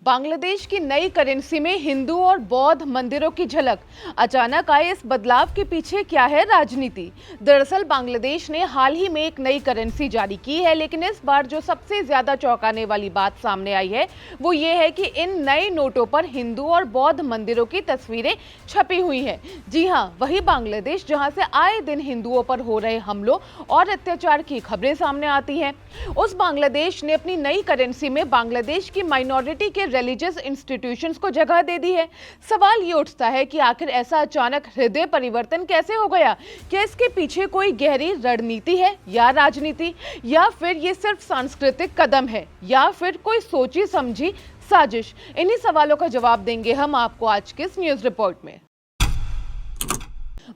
बांग्लादेश की नई करेंसी में हिंदू और बौद्ध मंदिरों की झलक। अचानक आए इस बदलाव के पीछे क्या है राजनीति? दरअसल बांग्लादेश ने हाल ही में एक नई करेंसी जारी की है, लेकिन इस बार जो सबसे ज्यादा चौंकाने वाली बात सामने आई है वो ये है कि इन नए नोटों पर हिंदू और बौद्ध मंदिरों की तस्वीरें छपी हुई हैं। जी हाँ, वही बांग्लादेश जहां से आए दिन हिंदुओं पर हो रहे हमलों और अत्याचार की खबरें सामने आती हैं। उस बांग्लादेश ने अपनी नई करेंसी में बांग्लादेश की माइनॉरिटी के रिलीजियस इंस्टीट्यूशंस को जगह दे दी है। सवाल ये उठता है कि आखिर ऐसा अचानक हृदय परिवर्तन कैसे हो गया? क्या इसके पीछे कोई गहरी रणनीति है या राजनीति, या फिर ये सिर्फ सांस्कृतिक कदम है, या फिर कोई सोची समझी साजिश? इन्हीं सवालों का जवाब देंगे हम आपको आज के इस न्यूज रिपोर्ट में।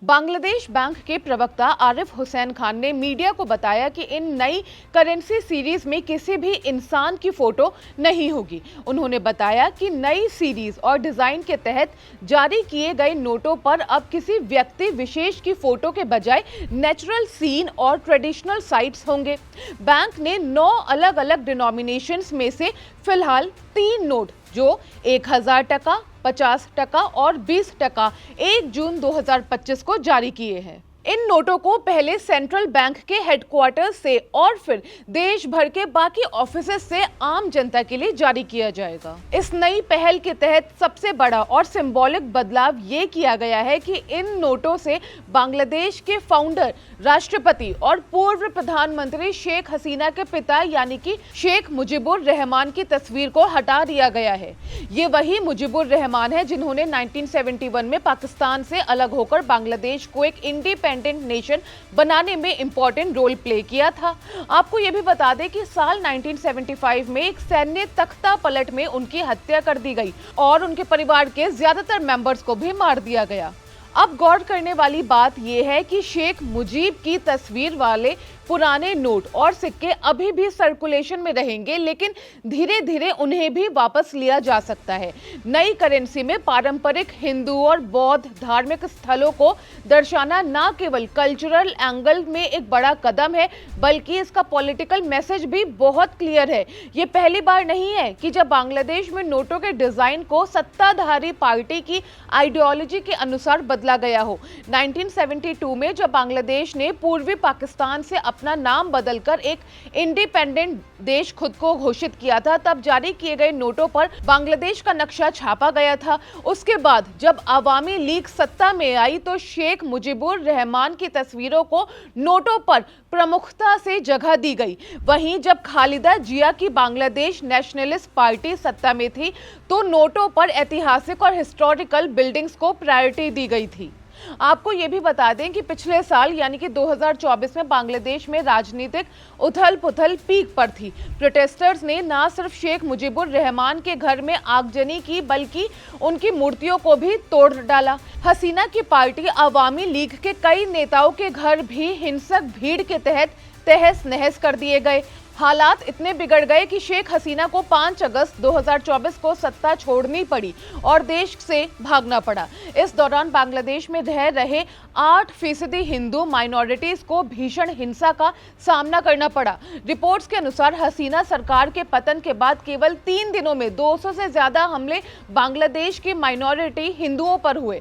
बांग्लादेश बैंक के प्रवक्ता आरिफ हुसैन खान ने मीडिया को बताया कि इन नई करेंसी सीरीज में किसी भी इंसान की फोटो नहीं होगी। उन्होंने बताया कि नई सीरीज और डिजाइन के तहत जारी किए गए नोटों पर अब किसी व्यक्ति विशेष की फोटो के बजाय नेचुरल सीन और ट्रेडिशनल साइट्स होंगे। बैंक ने 9 अलग अलग डिनोमिनेशंस में से फिलहाल 3 नोट जो 1000 टका, 50 टका और 20 टका 1 जून 2025 को जारी किए हैं। इन नोटों को पहले सेंट्रल बैंक के हेडक्वार्टर से और फिर देश भर के बाकी ऑफिसेस से आम जनता के लिए जारी किया जाएगा। इस नई पहल के तहत सबसे बड़ा और सिंबॉलिक बदलाव ये किया गया है कि इन नोटों से बांग्लादेश के फाउंडर, राष्ट्रपति और पूर्व प्रधानमंत्री शेख हसीना के पिता यानी कि शेख मुजीबुर रहमान की तस्वीर को हटा दिया गया है। ये वही मुजीबुर रहमान है जिन्होंने 1971 में पाकिस्तान से अलग होकर बांग्लादेश को एक इंडिपेंडेंट नेशन बनाने में इंपॉर्टेंट रोल प्ले किया था। आपको यह भी बता दें कि साल 1975 में एक सैन्य तख्ता पलट में उनकी हत्या कर दी गई और उनके परिवार के ज्यादातर मेंबर्स को भी मार दिया गया। अब गौर करने वाली बात यह है कि शेख मुजीब की तस्वीर वाले पुराने नोट और सिक्के अभी भी सर्कुलेशन में रहेंगे, लेकिन धीरे धीरे उन्हें भी वापस लिया जा सकता है। नई करेंसी में पारंपरिक हिंदू और बौद्ध धार्मिक स्थलों को दर्शाना न केवल कल्चरल एंगल में एक बड़ा कदम है, बल्कि इसका पॉलिटिकल मैसेज भी बहुत क्लियर है। ये पहली बार नहीं है कि जब बांग्लादेश में नोटों के डिजाइन को सत्ताधारी पार्टी की आइडियोलॉजी के अनुसार बदला गया हो। 1972 में जब बांग्लादेश ने पूर्वी पाकिस्तान से अपना नाम बदलकर एक इंडिपेंडेंट देश खुद को घोषित किया था, तब जारी किए गए नोटों पर बांग्लादेश का नक्शा छापा गया था। उसके बाद जब अवामी लीग सत्ता में आई तो शेख मुजीबुर रहमान की तस्वीरों को नोटों पर प्रमुखता से जगह दी गई। वहीं जब खालिदा जिया की बांग्लादेश नेशनलिस्ट पार्टी सत्ता में थी तो नोटों पर ऐतिहासिक और हिस्टोरिकल बिल्डिंग्स को प्रायोरिटी दी गई थी। आपको ये भी बता दें कि पिछले साल यानी कि 2024 में बांग्लादेश में राजनीतिक उथल पुथल पीक पर थी। प्रोटेस्टर्स ने न सिर्फ शेख मुजीबुर रहमान के घर में आगजनी की, बल्कि उनकी मूर्तियों को भी तोड़ डाला। हसीना की पार्टी अवामी लीग के कई नेताओं के घर भी हिंसक भीड़ के तहत तहस नहस कर दिए गए। हालात इतने बिगड़ गए कि शेख हसीना को 5 अगस्त 2024 को सत्ता छोड़नी पड़ी और देश से भागना पड़ा। इस दौरान बांग्लादेश में रह रहे 8% हिंदू माइनॉरिटीज को भीषण हिंसा का सामना करना पड़ा। रिपोर्ट्स के अनुसार हसीना सरकार के पतन के बाद केवल 3 दिनों में 200 से ज्यादा हमले बांग्लादेश की माइनॉरिटी हिंदुओं पर हुए।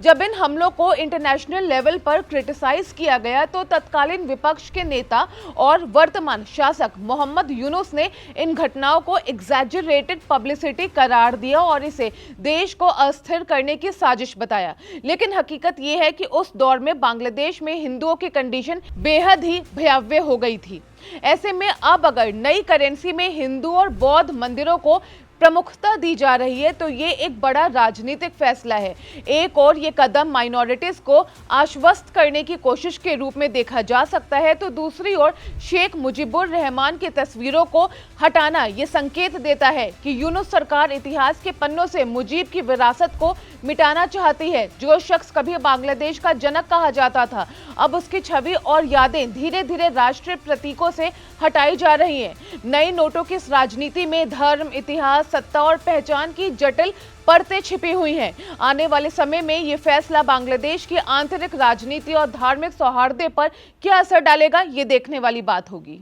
जब इन हमलों को इंटरनेशनल लेवल पर क्रिटिसाइज किया गया तो तत्कालीन विपक्ष के नेता और वर्तमान शासक मोहम्मद यूनुस ने इन घटनाओं को एग्जैजरेटेड पब्लिसिटी करार दिया और इसे देश को अस्थिर करने की साजिश बताया। लेकिन हकीकत यह है कि उस दौर में बांग्लादेश में हिंदुओं की कंडीशन बेहद ही भयावह हो गई थी। ऐसे में अब अगर नई करेंसी में हिंदू और बौद्ध मंदिरों को प्रमुखता दी जा रही है तो ये एक बड़ा राजनीतिक फैसला है। एक और ये कदम माइनॉरिटीज को आश्वस्त करने की कोशिश के रूप में देखा जा सकता है, तो दूसरी ओर शेख मुजीबुर रहमान की तस्वीरों को हटाना ये संकेत देता है कि यूनुस सरकार इतिहास के पन्नों से मुजीब की विरासत को मिटाना चाहती है। जो शख्स कभी बांग्लादेश का जनक कहा जाता था, अब उसकी छवि और यादें धीरे धीरे राष्ट्रीय प्रतीकों से हटाई जा रही हैं। नए नोटों की इस राजनीति में धर्म, इतिहास, सत्ता और पहचान की जटिल परतें छिपी हुई हैं। आने वाले समय में ये फैसला बांग्लादेश की आंतरिक राजनीति और धार्मिक सौहार्द पर क्या असर डालेगा, ये देखने वाली बात होगी।